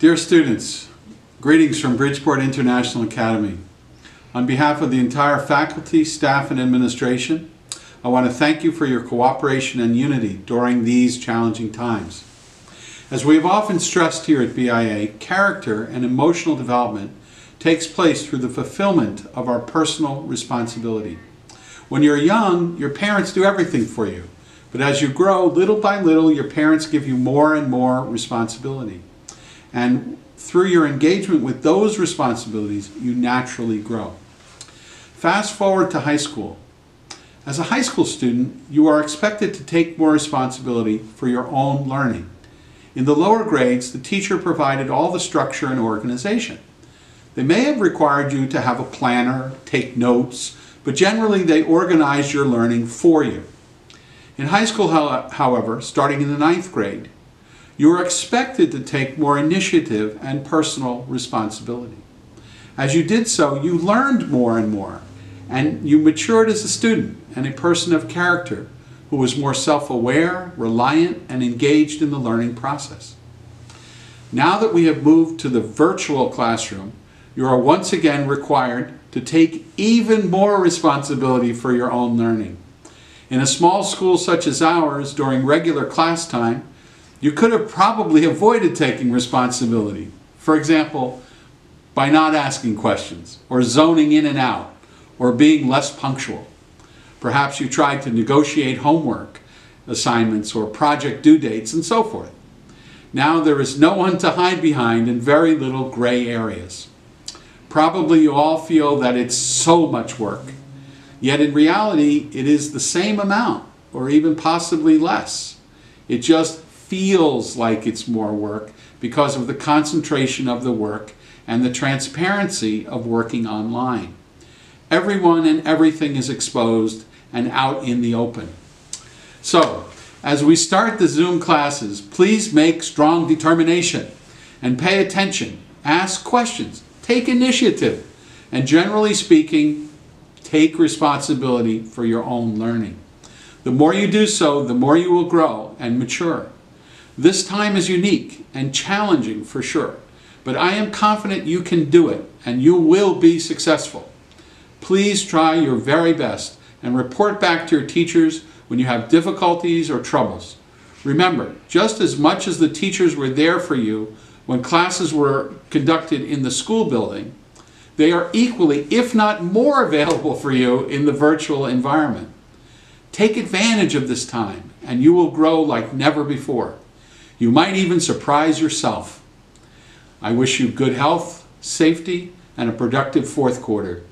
Dear students, greetings from Bridgeport International Academy. On behalf of the entire faculty, staff, and administration, I want to thank you for your cooperation and unity during these challenging times. As we have often stressed here at BIA, character and emotional development takes place through the fulfillment of our personal responsibility. When you're young, your parents do everything for you, but as you grow, little by little, your parents give you more and more responsibility. And through your engagement with those responsibilities, you naturally grow. Fast forward to high school. As a high school student, you are expected to take more responsibility for your own learning. In the lower grades, the teacher provided all the structure and organization. They may have required you to have a planner, take notes, but generally they organized your learning for you. In high school, however, starting in the 9th grade, you are expected to take more initiative and personal responsibility. As you did so, you learned more and more, and you matured as a student and a person of character who was more self-aware, reliant, and engaged in the learning process. Now that we have moved to the virtual classroom, you are once again required to take even more responsibility for your own learning. In a small school such as ours, during regular class time, you could have probably avoided taking responsibility. For example, by not asking questions, or zoning in and out, or being less punctual. Perhaps you tried to negotiate homework assignments or project due dates and so forth. Now there is no one to hide behind and very little gray areas. Probably you all feel that it's so much work, yet in reality it is the same amount or even possibly less. It just feels like it's more work because of the concentration of the work and the transparency of working online. Everyone and everything is exposed and out in the open. So, as we start the Zoom classes, please make strong determination and pay attention, ask questions, take initiative, and generally speaking, take responsibility for your own learning. The more you do so, the more you will grow and mature. This time is unique and challenging for sure, but I am confident you can do it and you will be successful. Please try your very best and report back to your teachers when you have difficulties or troubles. Remember, just as much as the teachers were there for you when classes were conducted in the school building, they are equally, if not more, available for you in the virtual environment. Take advantage of this time and you will grow like never before. You might even surprise yourself. I wish you good health, safety, and a productive fourth quarter.